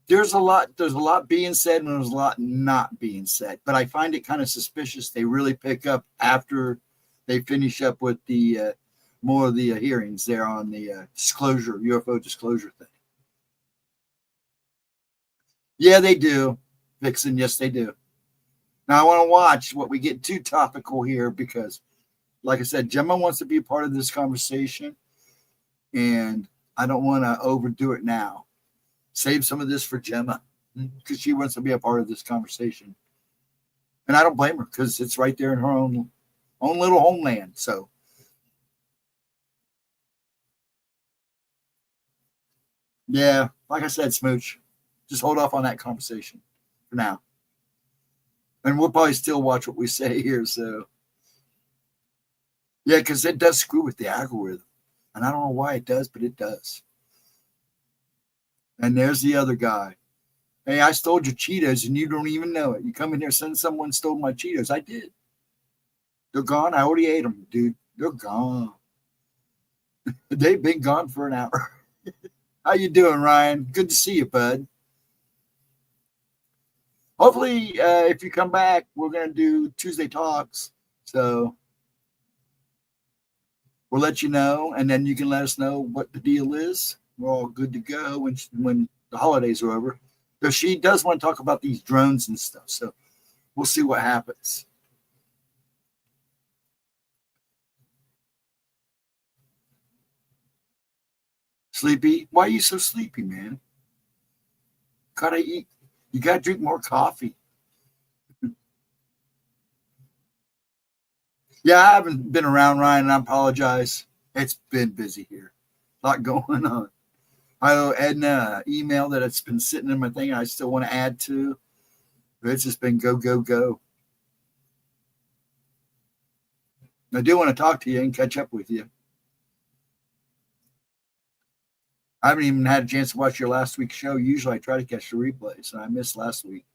there's a lot being said and there's a lot not being said, but I find it kind of suspicious they really pick up after they finish up with the more of the hearings there on the disclosure UFO disclosure thing. Yeah, they do, Vixen. Yes, they do. Now I want to watch what we get too topical here because, like I said, Gemma wants to be a part of this conversation, and I don't want to overdo it now. Save some of this for Gemma because she wants to be a part of this conversation, and I don't blame her because it's right there in her own little homeland. So yeah, like I said, Smooch, just hold off on that conversation for now, and we'll probably still watch what we say here. So yeah, because it does screw with the algorithm, and I don't know why it does, but it does. And there's the other guy. Hey, I stole your Cheetos and you don't even know it. You come in here saying someone stole my Cheetos. I did. They're gone. I already ate them, dude. They're gone. They've been gone for an hour. How you doing, Ryan? Good to see you, bud. Hopefully, if you come back, we're going to do Tuesday talks. So we'll let you know, and then you can let us know what the deal is. We're all good to go when the holidays are over. So she does want to talk about these drones and stuff. So we'll see what happens. Sleepy? Why are you so sleepy, man? Gotta eat. You gotta drink more coffee. Yeah, I haven't been around, Ryan, and I apologize. It's been busy here. A lot going on. I owe Edna an email that it's been sitting in my thing I still want to add to. But it's just been go, go, go. I do want to talk to you and catch up with you. I haven't even had a chance to watch your last week's show. Usually I try to catch the replays, and I missed last week.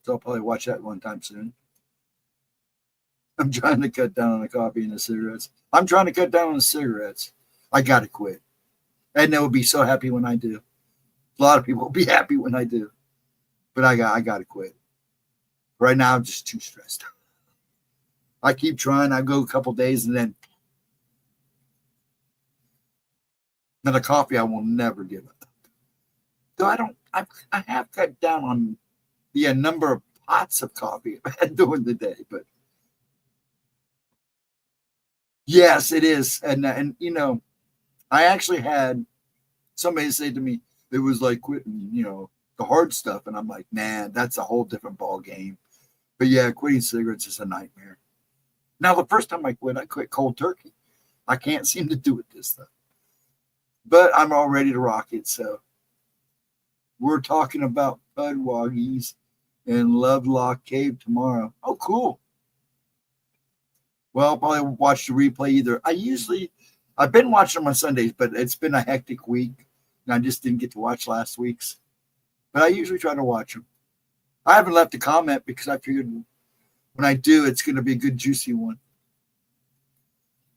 So I'll probably watch that one time soon. I'm trying to cut down on the coffee and the cigarettes. I'm trying to cut down on the cigarettes. I got to quit. Edna will be so happy when I do. A lot of people will be happy when I do. But I got to quit. Right now, I'm just too stressed. I keep trying. I go a couple days and then the coffee I will never give up. Though I have cut down on the number of pots of coffee I've had during the day. But yes, it is. And you know, I actually had somebody say to me, it was like quitting, the hard stuff. And I'm like, man, that's a whole different ball game. But yeah, quitting cigarettes is a nightmare. Now, the first time I quit cold turkey. I can't seem to do it this time. But I'm all ready to rock it. So we're talking about Pudwoggies in Lovelock Cave tomorrow. Oh, cool. Well, I'll probably watch the replay either. I've been watching them on Sundays, but it's been a hectic week. And I just didn't get to watch last week's. But I usually try to watch them. I haven't left a comment because I figured when I do, it's going to be a good, juicy one.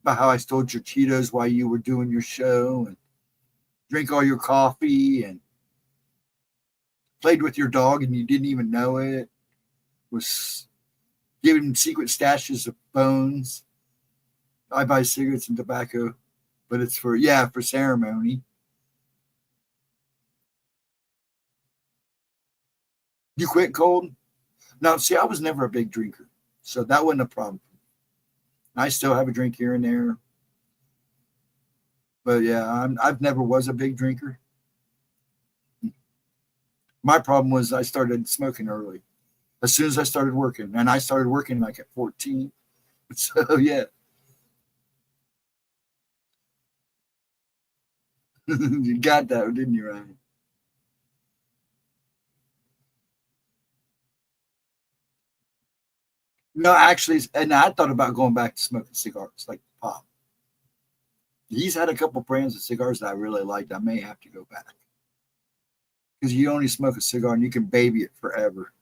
About how I stole your Cheetos while you were doing your show and drink all your coffee and played with your dog and you didn't even know it. Was giving secret stashes of bones. I buy cigarettes and tobacco, but it's for ceremony. You quit cold? Now, see, I was never a big drinker, so that wasn't a problem. I still have a drink here and there, but yeah, I've never was a big drinker. My problem was I started smoking early, as soon as I started working, and I started working like at 14. So yeah, you got that, didn't you, Ryan? No, actually, and I thought about going back to smoking cigars like pop. He's had a couple brands of cigars that I really liked. I may have to go back because you only smoke a cigar and you can baby it forever.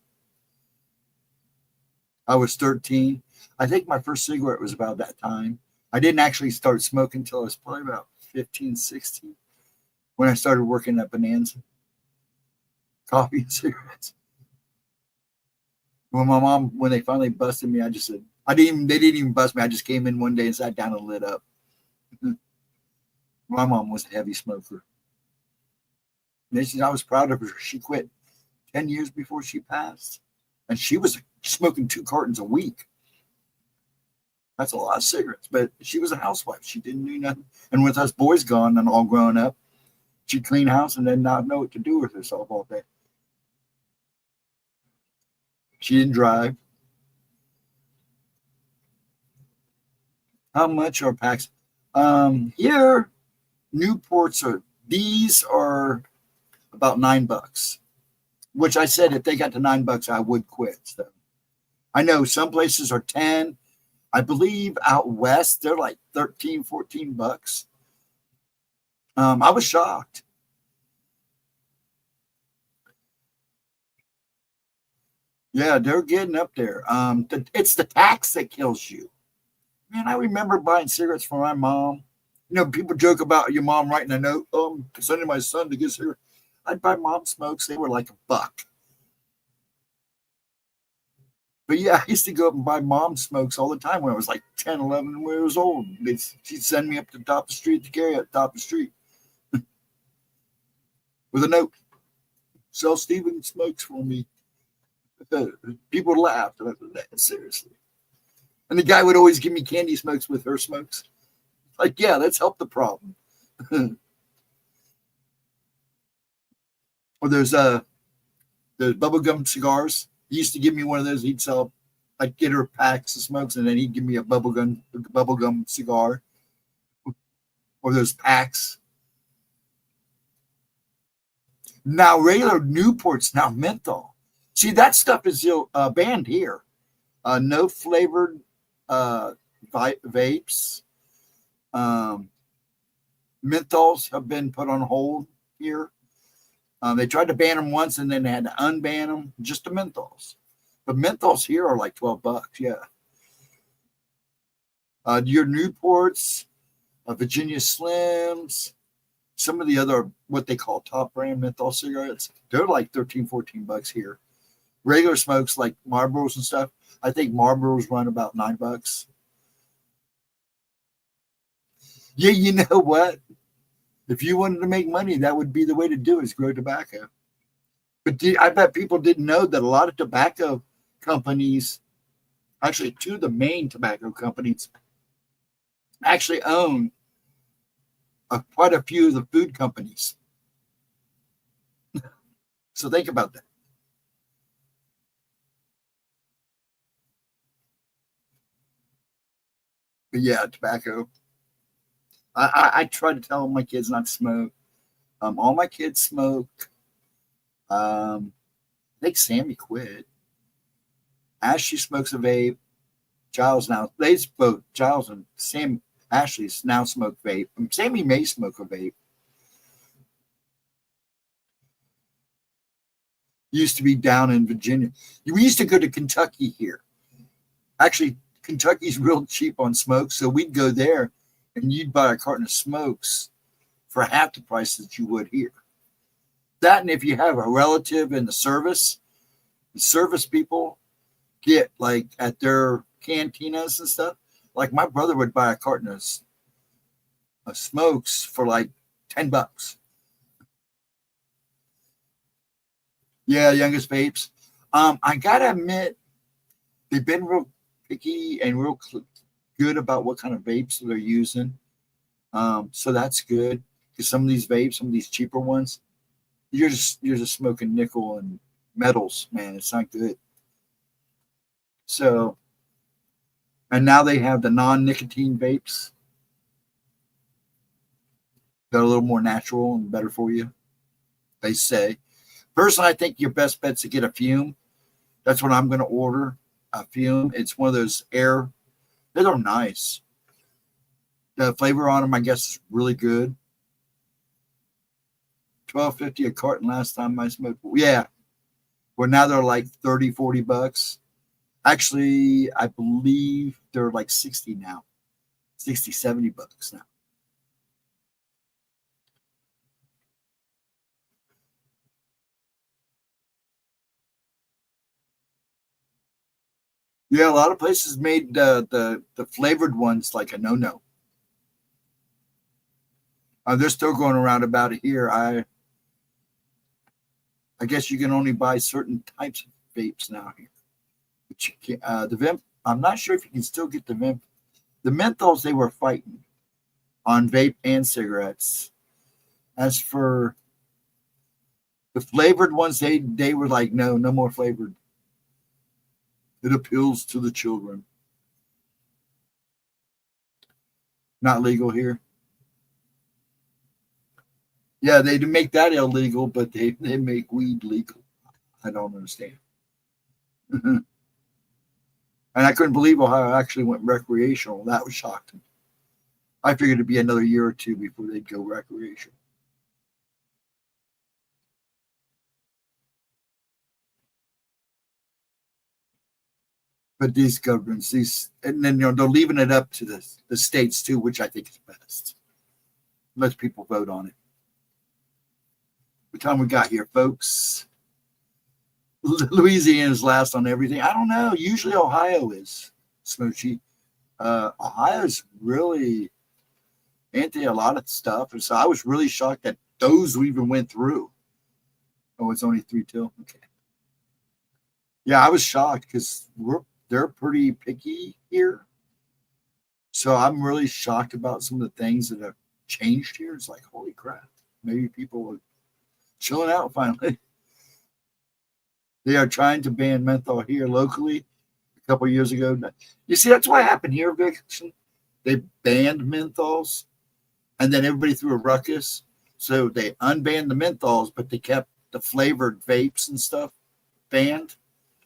I was 13. I think my first cigarette was about that time. I didn't actually start smoking until I was probably about 15, 16, when I started working at Bonanza, coffee and cigarettes. When they finally busted me, I just said, they didn't even bust me. I just came in one day and sat down and lit up. My mom was a heavy smoker. And I was proud of her. She quit 10 years before she passed. And she was smoking 2 cartons a week. That's a lot of cigarettes. But she was a housewife. She didn't do nothing. And with us boys gone and all grown up, she'd clean house and then not know what to do with herself all day. She didn't drive. How much are packs? Here, Newports these are about $9, which I said if they got to $9, I would quit. So I know some places are 10. I believe out west they're like 13, $14. I was shocked. Yeah, they're getting up there. It's the tax that kills you. Man, I remember buying cigarettes for my mom. You know, people joke about your mom writing a note, sending my son to get cigarettes. I'd buy mom smokes. They were like $1. But yeah, I used to go up and buy mom smokes all the time when I was like 10, 11 years old. She'd send me up to the top of the street to carry at the top of the street with a note. Sell Steven smokes for me. People laughed. And I said, seriously. And the guy would always give me candy smokes with her smokes. Like, yeah, let's help the problem. Or there's bubblegum cigars. He used to give me one of those. He'd sell, I'd get her packs of smokes, and then he'd give me a bubblegum cigar. Or those packs. Now, regular Newports, now menthol. See, that stuff is banned here. No flavored vapes. Menthols have been put on hold here. They tried to ban them once and then they had to unban them, just the menthols. But menthols here are like $12, yeah. Your Newports, Virginia Slims, some of the other, what they call top brand menthol cigarettes, they're like $13, $14 here. Regular smokes like Marlboros and stuff, I think Marlboros run about $9. Yeah, you know what? If you wanted to make money, that would be the way to do it, is grow tobacco. But I bet people didn't know that a lot of tobacco companies, actually 2 of the main tobacco companies, actually own quite a few of the food companies. So think about that. But yeah, tobacco. I try to tell my kids not to smoke. All my kids smoke. I think Sammy quit. Ashley smokes a vape. Giles and Sam Ashley's now smoke vape. Sammy may smoke a vape. Used to be down in Virginia. We used to go to Kentucky here. Actually, Kentucky's real cheap on smokes, so we'd go there and you'd buy a carton of smokes for half the price that you would here. That, and if you have a relative in the service people get like at their cantinas and stuff. Like my brother would buy a carton of smokes for like $10. Yeah, youngest vapes. I gotta admit, they've been real picky and real good about what kind of vapes they're using. So that's good, because some of these vapes, some of these cheaper ones, you're just smoking nickel and metals, man. It's not good. So, and now they have the non-nicotine vapes. They're a little more natural and better for you, they say. Personally, I think your best bet's to get a fume. That's what I'm going to order, a fume. It's one of those air. They're nice. The flavor on them, I guess, is really good. $12.50 a carton last time I smoked. Yeah. Well, now they're like $30, $40. Actually, I believe they're like 60 now, 60, $70 now. Yeah, a lot of places made the flavored ones like a no-no. They're still going around about it here. I guess you can only buy certain types of vapes now here. But you can, the vimp. I'm not sure if you can still get the vimp. The menthols they were fighting on vape and cigarettes. As for the flavored ones, they were like, no more flavored. It appeals to the children. Not legal here. Yeah, they make that illegal, but they make weed legal. I don't understand. And I couldn't believe Ohio actually went recreational. That was shocking. I figured it'd be another year or two before they'd go recreational. But these governments, and then they're leaving it up to the states too, which I think is best. Let people vote on it. What time we got here, folks? Louisiana's last on everything. I don't know. Usually Ohio is smoochy. Ohio's really anti a lot of stuff, and so I was really shocked that those even went through. Oh, it's only 3 till. Okay. Yeah, I was shocked because they're pretty picky here. So I'm really shocked about some of the things that have changed here. It's like, holy crap. Maybe people are chilling out finally. They are trying to ban menthol here locally a couple of years ago. You see, that's what happened here, Vic. They banned menthols, and then everybody threw a ruckus. So they unbanned the menthols, but they kept the flavored vapes and stuff banned.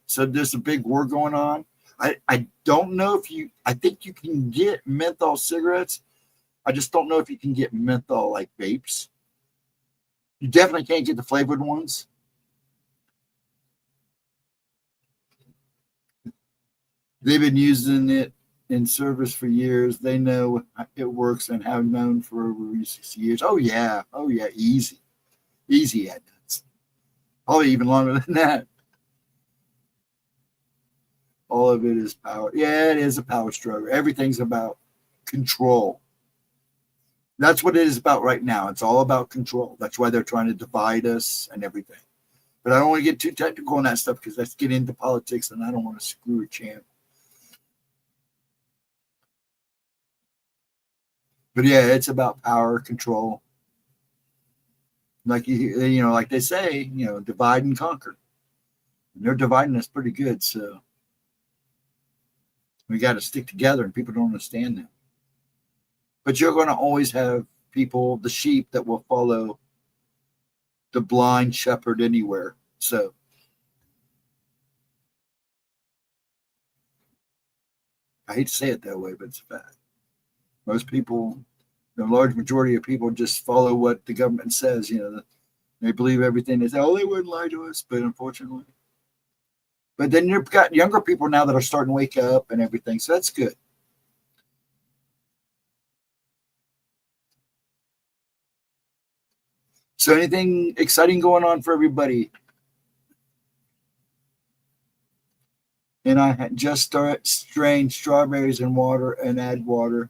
So there's a big war going on. I don't know if I think you can get menthol cigarettes. I just don't know if you can get menthol like vapes. You definitely can't get the flavored ones. They've been using it in service for years. They know it works and have known for over 60 years. Oh yeah, easy at nuts. Probably even longer than that. All of it is power. Yeah, it is a power struggle. Everything's about control. That's what it is about right now. It's all about control. That's why they're trying to divide us and everything. But I don't want to get too technical on that stuff because let's get into politics and I don't want to screw a champ. But yeah, it's about power, control. Like like they say, divide and conquer. And they're dividing us pretty good, so we got to stick together, and people don't understand that. But you're going to always have people, the sheep, that will follow the blind shepherd anywhere. So I hate to say it that way, but it's a fact. Most people, the large majority of people, just follow what the government says. They believe everything they say. Oh, they wouldn't lie to us, but unfortunately. But then you've got younger people now that are starting to wake up and everything, so that's good. So anything exciting going on for everybody? And I just strained strawberries in water and add water,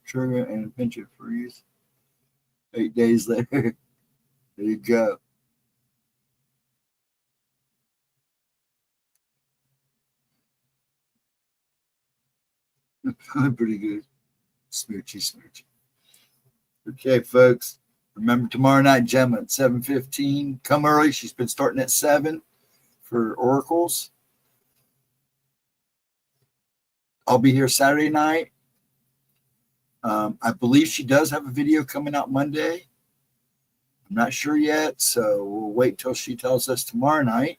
sugar, and a pinch of freeze. 8 days later, there you go. Pretty good. Smoochy. Okay, folks. Remember tomorrow night, Gemma at 7:15. Come early. She's been starting at 7 for oracles. I'll be here Saturday night. I believe she does have a video coming out Monday. I'm not sure yet, so we'll wait till she tells us tomorrow night.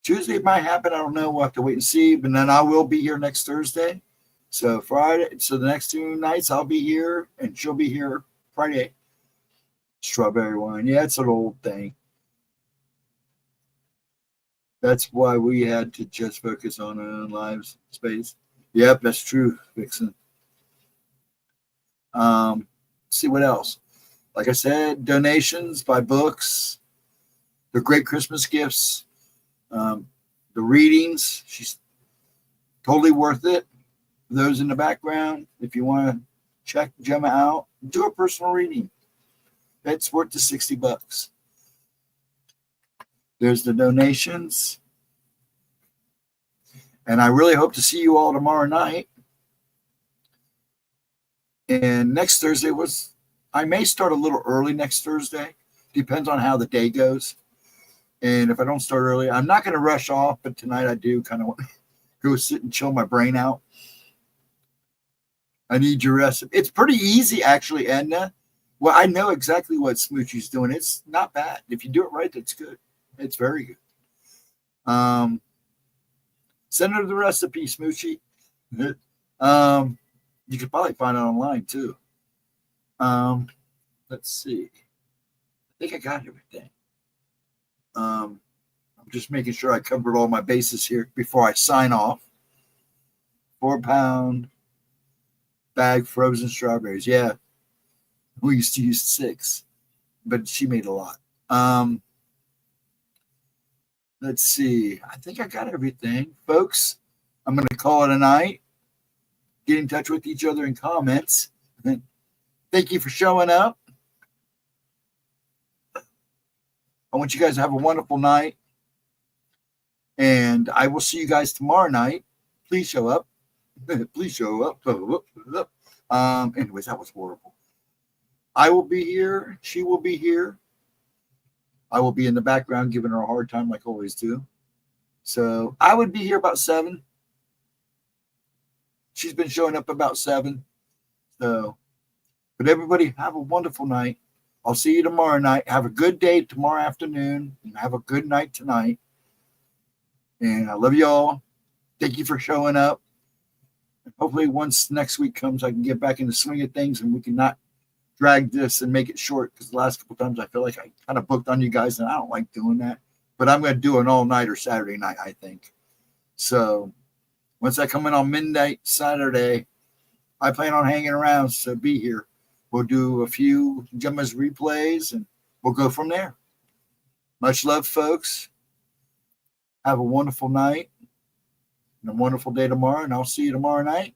Tuesday it might happen. I don't know. We'll have to wait and see. But then I will be here next Thursday. So Friday. So the next 2 nights I'll be here, and she'll be here Friday. Strawberry wine. Yeah, it's an old thing. That's why we had to just focus on our own lives space. Yep, that's true, Vixen. See what else. Like I said, donations, buy books. They're great Christmas gifts. Um, the readings, she's totally worth it. Those in the background, if you want to check Gemma out, do a personal reading. It's worth the $60. There's the donations. And I really hope to see you all tomorrow night. And next Thursday I may start a little early next Thursday. Depends on how the day goes. And if I don't start early, I'm not going to rush off, but tonight I do kind of want to go sit and chill my brain out. I need your recipe. It's pretty easy, actually, Edna. Well, I know exactly what Smoochie's doing. It's not bad. If you do it right, it's good. It's very good. Send her the recipe, Smoochie. You could probably find it online, too. Let's see. I think I got everything. I'm just making sure I covered all my bases here before I sign off. 4-pound bag frozen strawberries. Yeah. We used to use 6, but she made a lot. Let's see. I think I got everything. Folks, I'm going to call it a night. Get in touch with each other in comments. Thank you for showing up. I want you guys to have a wonderful night. And I will see you guys tomorrow night. Please show up. Please show up. Anyways, that was horrible. I will be here. She will be here. I will be in the background giving her a hard time like I always do. So I would be here about 7. She's been showing up about 7. So, but everybody have a wonderful night. I'll see you tomorrow night. Have a good day tomorrow afternoon. And have a good night tonight. And I love you all. Thank you for showing up. Hopefully once next week comes, I can get back in the swing of things and we can not drag this and make it short, because the last couple times I feel like I kind of booked on you guys and I don't like doing that. But I'm going to do an all-nighter Saturday night, I think. So once I come in on midnight Saturday, I plan on hanging around, so be here. We'll do a few Gemma's replays and we'll go from there. Much love, folks. Have a wonderful night and a wonderful day tomorrow, and I'll see you tomorrow night.